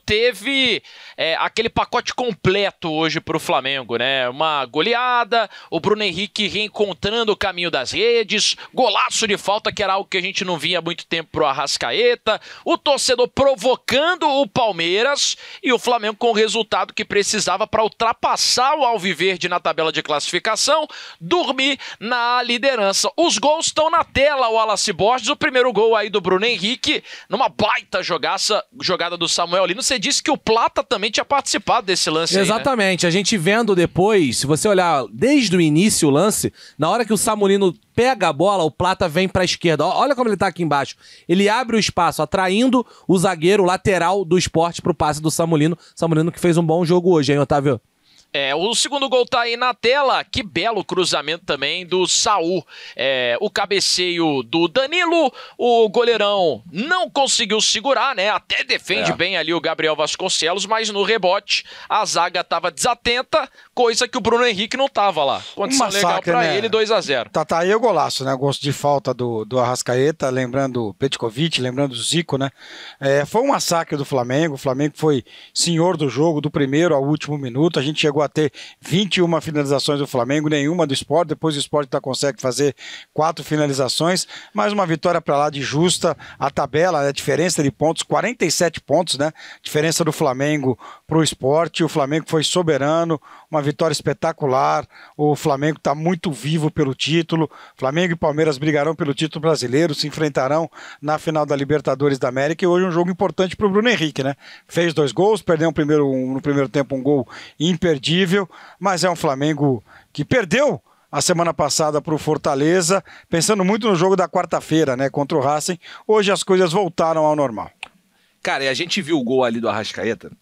teve aquele pacote completo hoje para o Flamengo, né? Uma goleada, o Bruno Henrique reencontrando o caminho das redes, golaço de falta, que era algo que a gente não via há muito tempo pro Arrascaeta, o torcedor provocando o Palmeiras e o Flamengo com o resultado que precisava para ultrapassar o Alviverde na tabela de classificação, dormir na liderança. Os gols estão na tela, o Wallace Borges, o primeiro gol aí do Bruno Henrique, numa baita jogada do Samuel Lino. Você disse que o Plata também tinha participado desse lance. Exatamente, aí, né? A gente vendo depois, se você olhar desde o início o lance, na hora que o Samulino pega a bola, o Plata vem pra esquerda. Olha como ele tá aqui embaixo. Ele abre o espaço, atraindo o zagueiro lateral do Sport pro passe do Samulino. Samulino que fez um bom jogo hoje, hein, Otávio? O segundo gol tá aí na tela, que belo cruzamento também do Saul. O cabeceio do Danilo, o goleirão não conseguiu segurar, né? Até defende bem ali o Gabriel Vasconcelos, mas no rebote a zaga tava desatenta, coisa que o Bruno Henrique não tava lá. Condição legal pra ele, 2-0. Tá aí o golaço, né? Gosto de falta do Arrascaeta, lembrando o Petkovic, lembrando o Zico, né? Foi um massacre do Flamengo, o Flamengo foi senhor do jogo, do primeiro ao último minuto, a gente chegou a ter 21 finalizações do Flamengo, nenhuma do Sport, depois o Sport consegue fazer 4 finalizações, mais uma vitória para lá de justa, a tabela, a diferença de pontos, 47 pontos, né? Diferença do Flamengo pro Sport, o Flamengo foi soberano, uma vitória espetacular, o Flamengo está muito vivo pelo título, Flamengo e Palmeiras brigarão pelo título brasileiro, se enfrentarão na final da Libertadores da América, e hoje um jogo importante para o Bruno Henrique, né? Fez 2 gols, perdeu no primeiro tempo um gol imperdível, mas é um Flamengo que perdeu a semana passada para o Fortaleza, pensando muito no jogo da quarta-feira, né, contra o Racing. Hoje as coisas voltaram ao normal. Cara, e a gente viu o gol ali do Arrascaeta.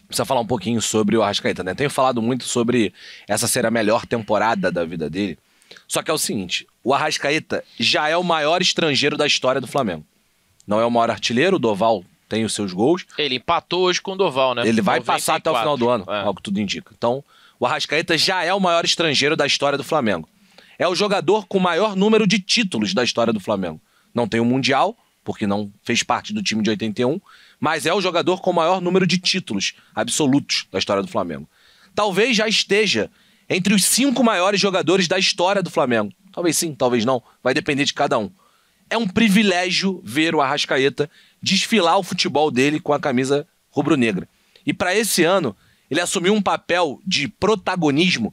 Precisa falar um pouquinho sobre o Arrascaeta, né? Tenho falado muito sobre essa ser a melhor temporada da vida dele. Só que é o seguinte, o Arrascaeta já é o maior estrangeiro da história do Flamengo. Não é o maior artilheiro, o Doval tem os seus gols. Ele empatou hoje com o Doval, né? Ele vai passar até o final do ano, ao que tudo indica. Então, o Arrascaeta já é o maior estrangeiro da história do Flamengo. É o jogador com o maior número de títulos da história do Flamengo. Não tem o Mundial, porque não fez parte do time de 81, mas é o jogador com o maior número de títulos absolutos da história do Flamengo. Talvez já esteja entre os 5 maiores jogadores da história do Flamengo. Talvez sim, talvez não. Vai depender de cada um. É um privilégio ver o Arrascaeta desfilar o futebol dele com a camisa rubro-negra. E para esse ano, ele assumiu um papel de protagonismo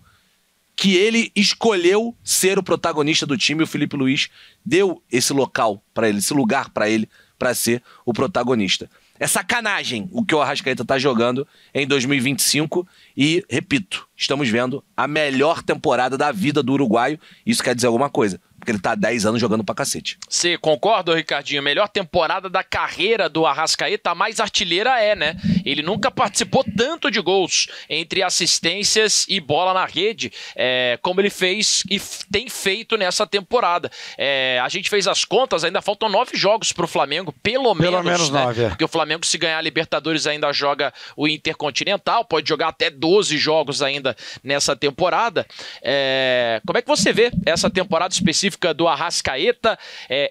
que ele escolheu ser o protagonista do time. O Felipe Luiz deu esse local para ele, esse lugar para ele, para ser o protagonista. É sacanagem o que o Arrascaeta tá jogando em 2025 e, repito, estamos vendo a melhor temporada da vida do uruguaio. Isso quer dizer alguma coisa, porque ele tá há 10 anos jogando pra cacete. Você concorda, Ricardinho? Melhor temporada da carreira do Arrascaeta, a mais artilheira né? Ele nunca participou tanto de gols entre assistências e bola na rede, como ele fez e tem feito nessa temporada. A gente fez as contas, ainda faltam 9 jogos pro Flamengo, pelo menos 9, porque o Flamengo, se ganhar a Libertadores, ainda joga o Intercontinental, pode jogar até 12 jogos ainda nessa temporada. Como é que você vê essa temporada específica do Arrascaeta?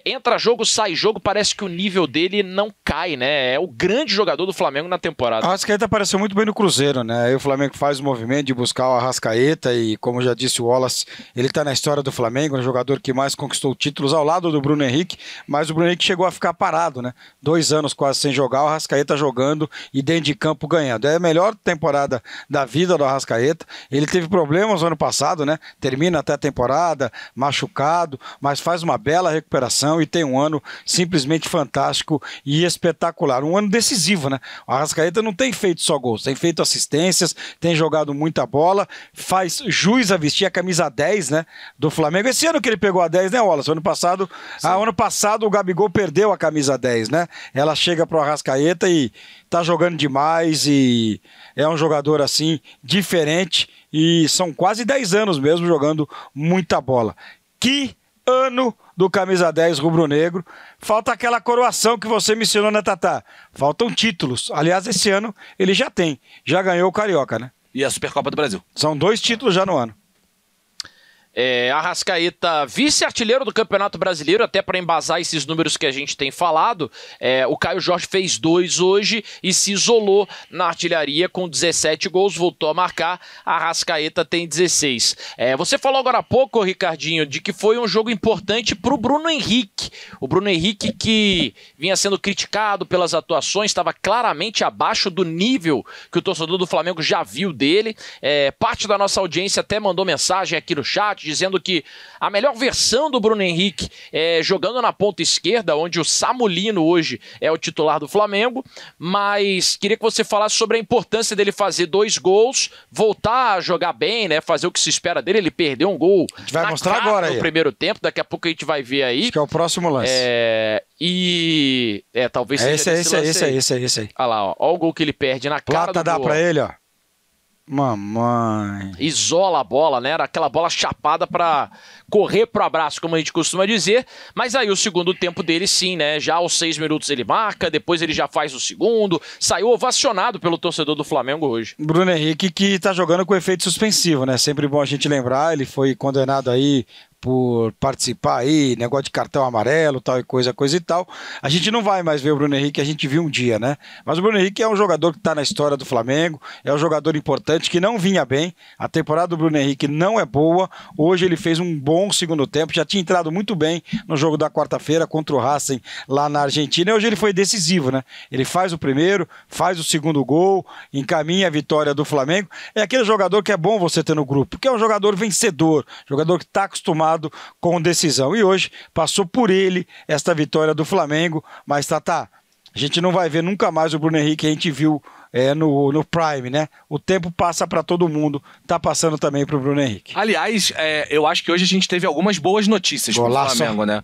Entra jogo, sai jogo, parece que o nível dele não cai, né? É o grande jogador do Flamengo na temporada. O Arrascaeta apareceu muito bem no Cruzeiro, né? Aí o Flamengo faz o movimento de buscar o Arrascaeta e, como já disse o Wallace, ele tá na história do Flamengo, um jogador que mais conquistou títulos ao lado do Bruno Henrique, mas o Bruno Henrique chegou a ficar parado, né? 2 anos quase sem jogar, o Arrascaeta jogando e dentro de campo ganhando. É a melhor temporada da vida do Arrascaeta. Ele teve problemas no ano passado, né? Termina até a temporada, machucado, mas faz uma bela recuperação e tem um ano simplesmente fantástico e espetacular. Um ano decisivo, né? O Arrascaeta não tem feito só gols, tem feito assistências, tem jogado muita bola, faz jus a vestir a camisa 10, né? Do Flamengo. Esse ano que ele pegou a 10, né, Wallace? Ano passado o Gabigol perdeu a camisa 10, né? Ela chega pro Arrascaeta e tá jogando demais e é um jogador assim diferente e são quase 10 anos mesmo jogando muita bola. Que ano do camisa 10 rubro-negro. Falta aquela coroação que você mencionou, né, Tatá? Faltam títulos. Aliás, esse ano ele já tem. Já ganhou o Carioca, né? E a Supercopa do Brasil. São 2 títulos já no ano. Arrascaeta, vice-artilheiro do Campeonato Brasileiro, até para embasar esses números que a gente tem falado. O Caio Jorge fez 2 hoje e se isolou na artilharia com 17 gols, voltou a marcar. Arrascaeta tem 16. Você falou agora há pouco, Ricardinho, de que foi um jogo importante para o Bruno Henrique. O Bruno Henrique, que vinha sendo criticado pelas atuações, estava claramente abaixo do nível que o torcedor do Flamengo já viu dele. Parte da nossa audiência até mandou mensagem aqui no chat, dizendo que a melhor versão do Bruno Henrique é jogando na ponta esquerda, onde o Samulino hoje é o titular do Flamengo, mas queria que você falasse sobre a importância dele fazer 2 gols, voltar a jogar bem, né, fazer o que se espera dele. Ele perdeu um gol a gente vai mostrar agora no primeiro tempo, daqui a pouco a gente vai ver aí. Acho que é o próximo lance. Talvez seja esse aí. Olha lá, ó o gol que ele perde na cara Plata do dá gol. pra ele, ó. Mamãe. Isola a bola, né? Era aquela bola chapada pra correr pro abraço, como a gente costuma dizer. Mas aí o segundo tempo dele, sim, né? Já aos 6 minutos ele marca, depois ele já faz o segundo. Saiu ovacionado pelo torcedor do Flamengo hoje. Bruno Henrique, que tá jogando com efeito suspensivo, né? Sempre bom a gente lembrar. Ele foi condenado aí por participar aí, negócio de cartão amarelo, tal e coisa e tal. A gente não vai mais ver o Bruno Henrique, a gente viu um dia, né? Mas o Bruno Henrique é um jogador que está na história do Flamengo, é um jogador importante que não vinha bem. A temporada do Bruno Henrique não é boa. Hoje ele fez um bom segundo tempo, já tinha entrado muito bem no jogo da quarta-feira contra o Racing lá na Argentina. E hoje ele foi decisivo, né? Ele faz o primeiro, faz o segundo gol, encaminha a vitória do Flamengo. É aquele jogador que é bom você ter no grupo, que é um jogador vencedor, jogador que está acostumado com decisão. E hoje passou por ele esta vitória do Flamengo, mas a gente não vai ver nunca mais o Bruno Henrique que a gente viu no Prime, né? O tempo passa para todo mundo, tá passando também pro Bruno Henrique. Aliás, eu acho que hoje a gente teve algumas boas notícias pro Flamengo, né?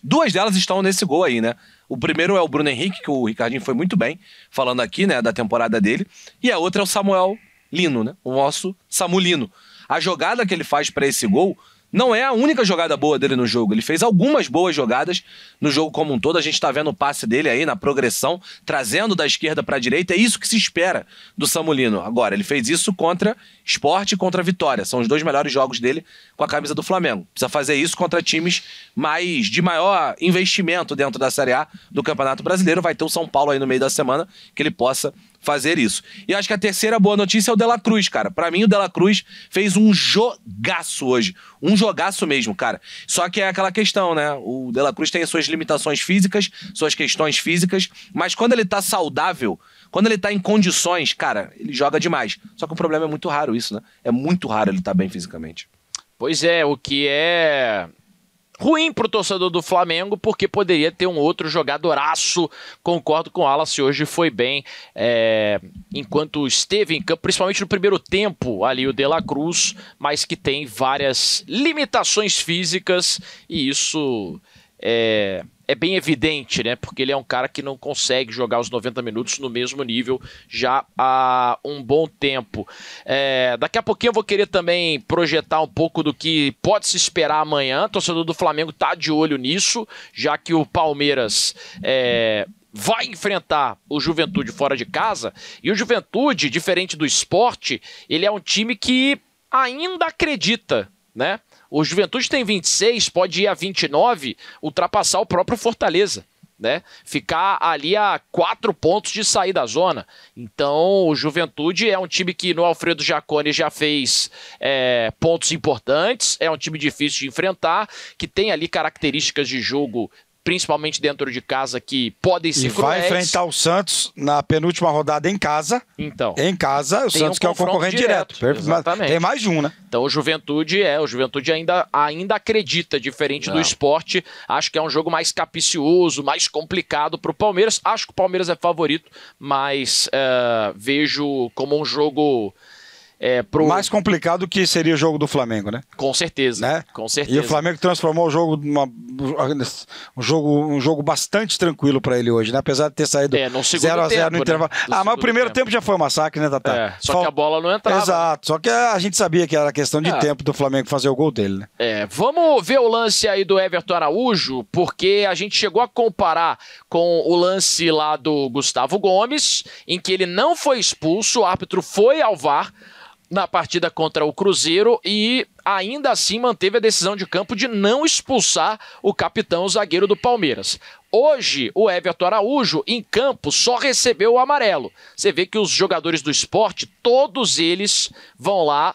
Duas delas estão nesse gol aí, né? O primeiro é o Bruno Henrique, que o Ricardinho foi muito bem falando aqui, né, da temporada dele, e a outra é o Samuel Lino, né? O nosso Samulino. A jogada que ele faz para esse gol não é a única jogada boa dele no jogo. Ele fez algumas boas jogadas no jogo como um todo. A gente tá vendo o passe dele aí na progressão, trazendo da esquerda para a direita. É isso que se espera do Samulino. Agora, ele fez isso contra Sport e contra Vitória. São os 2 melhores jogos dele com a camisa do Flamengo. Precisa fazer isso contra times de maior investimento dentro da Série A do Campeonato Brasileiro. Vai ter o São Paulo aí no meio da semana que ele possa fazer isso. E acho que a terceira boa notícia é o De La Cruz, cara. Pra mim, o De La Cruz fez um jogaço hoje. Um jogaço mesmo, cara. Só que é aquela questão, né? O De La Cruz tem as suas limitações físicas, suas questões físicas, mas quando ele tá saudável, quando ele tá em condições, cara, ele joga demais. Só que o problema é muito raro isso, né? É muito raro ele tá bem fisicamente. Pois é, o que é ruim pro torcedor do Flamengo, porque poderia ter um outro jogadoraço. Concordo com o Wallace, hoje foi bem enquanto esteve em campo, principalmente no primeiro tempo ali o De La Cruz, mas que tem várias limitações físicas e isso é bem evidente, né? Porque ele é um cara que não consegue jogar os 90 minutos no mesmo nível já há um bom tempo. Daqui a pouquinho eu vou querer também projetar um pouco do que pode se esperar amanhã. O torcedor do Flamengo tá de olho nisso, já que o Palmeiras vai enfrentar o Juventude fora de casa. E o Juventude, diferente do Sport, ele é um time que ainda acredita, né? O Juventude tem 26, pode ir a 29, ultrapassar o próprio Fortaleza, né? Ficar ali a 4 pontos de sair da zona. Então, o Juventude é um time que no Alfredo Jaconi já fez pontos importantes, é um time difícil de enfrentar, que tem ali características de jogo, principalmente dentro de casa, que podem ser cruéis. Vai enfrentar o Santos na penúltima rodada em casa. Então. Em casa, o Santos que é o concorrente direto. Exatamente. Tem mais de um, né? Então o Juventude ainda acredita, diferente do Sport. Acho que é um jogo mais capicioso, mais complicado pro Palmeiras. Acho que o Palmeiras é favorito, mas vejo como um jogo mais complicado que seria o jogo do Flamengo, né? Com certeza, né? Com certeza. E o Flamengo transformou o jogo um jogo bastante tranquilo para ele hoje, né? Apesar de ter saído 0-0 no intervalo. Né? Mas o primeiro tempo já foi um massacre, né, Tatá? Só que a bola não entrava. Exato, só que a gente sabia que era questão de tempo do Flamengo fazer o gol dele, né? Vamos ver o lance aí do Everton Araújo, porque a gente chegou a comparar com o lance lá do Gustavo Gomes, em que ele não foi expulso, o árbitro foi ao VAR. na partida contra o Cruzeiro e ainda assim manteve a decisão de campo de não expulsar o capitão, o zagueiro do Palmeiras. Hoje, o Everton Araújo, em campo, só recebeu o amarelo. Você vê que os jogadores do Sport, todos eles vão lá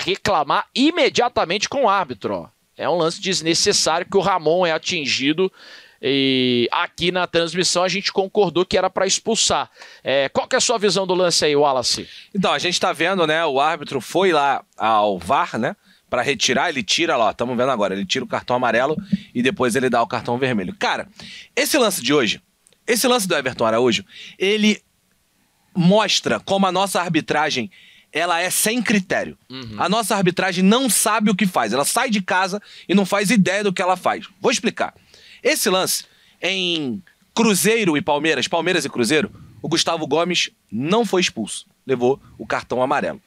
reclamar imediatamente com o árbitro. Ó. É um lance desnecessário que o Ramon é atingido. E aqui na transmissão a gente concordou que era para expulsar. Qual que é a sua visão do lance aí, Wallace? Então, a gente tá vendo, né? O árbitro foi lá ao VAR, né? Para retirar, ele tira lá, estamos vendo agora, ele tira o cartão amarelo e depois ele dá o cartão vermelho. Cara, esse lance de hoje, esse lance do Everton Araújo, ele mostra como a nossa arbitragem, ela é sem critério. A nossa arbitragem não sabe o que faz, ela sai de casa e não faz ideia do que ela faz. Vou explicar. Esse lance, em Cruzeiro e Palmeiras, Palmeiras e Cruzeiro, o Gustavo Gomes não foi expulso, levou o cartão amarelo.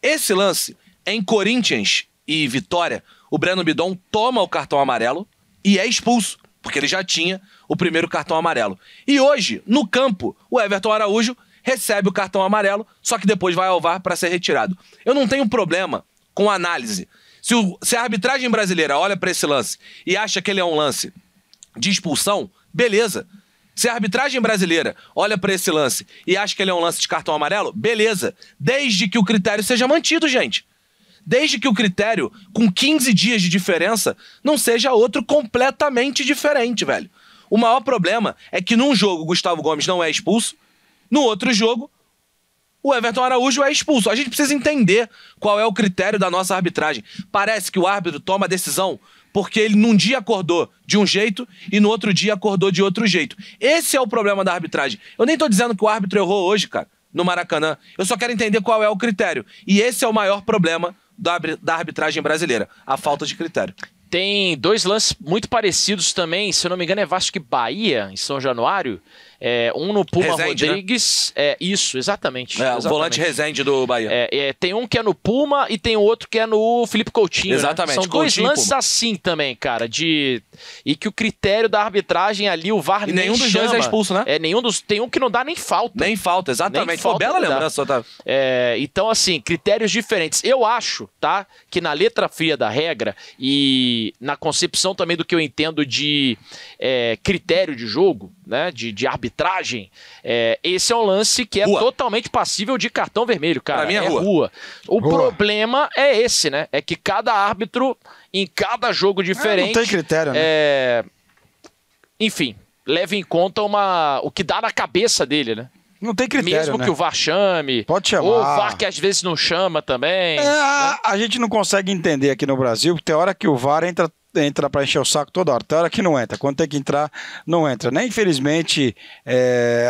Esse lance, em Corinthians e Vitória, o Breno Bidon toma o cartão amarelo e é expulso, porque ele já tinha o primeiro cartão amarelo. E hoje, no campo, o Everton Araújo recebe o cartão amarelo, só que depois vai ao VAR para ser retirado. Eu não tenho problema com a análise. Se a arbitragem brasileira olha para esse lance e acha que ele é um lance de expulsão, beleza. Se a arbitragem brasileira olha para esse lance e acha que ele é um lance de cartão amarelo, beleza. Desde que o critério seja mantido, gente. Desde que o critério, com 15 dias de diferença, não seja outro completamente diferente, velho. O maior problema é que num jogo o Gustavo Gomes não é expulso, no outro jogo o Everton Araújo é expulso. A gente precisa entender qual é o critério da nossa arbitragem. Parece que o árbitro toma a decisão porque ele num dia acordou de um jeito e no outro dia acordou de outro jeito. Esse é o problema da arbitragem. Eu nem tô dizendo que o árbitro errou hoje, cara, no Maracanã. Eu só quero entender qual é o critério. E esse é o maior problema da arbitragem brasileira, a falta de critério. Tem dois lances muito parecidos também, se eu não me engano é Vasco e Bahia, em São Januário. Um no Puma Rezende, Rodrigues. Né? Isso, exatamente. O volante Rezende do Bahia. Tem um que é no Puma e tem outro que é no Felipe Coutinho. Exatamente. Né? São dois lances assim também, cara. E que o critério da arbitragem ali, o VAR e nem nenhum dos chama. dois é expulso, né? Tem um que não dá nem falta. Nem falta, exatamente. Nem falta, bela lembrança, Otávio. Então, assim, critérios diferentes. Eu acho, tá, que na letra fria da regra e na concepção também do que eu entendo de critério de jogo, né, de arbitragem, esse é um lance que é totalmente passível de cartão vermelho, cara. Pra mim é rua. O problema é esse, né? É que cada árbitro, em cada jogo diferente... não tem critério, né? Enfim, leva em conta o que dá na cabeça dele, né? Não tem critério, mesmo né? que o VAR chame. Pode chamar. Ou o VAR que às vezes não chama também. A gente não consegue entender aqui no Brasil, tem hora que o VAR entra para encher o saco toda hora, tem hora que não entra, quando tem que entrar, não entra, né? Infelizmente,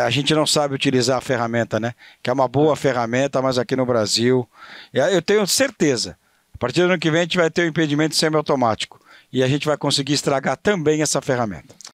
a gente não sabe utilizar a ferramenta, né? Que é uma boa ferramenta, mas aqui no Brasil, eu tenho certeza, a partir do ano que vem a gente vai ter o impedimento semiautomático e a gente vai conseguir estragar também essa ferramenta.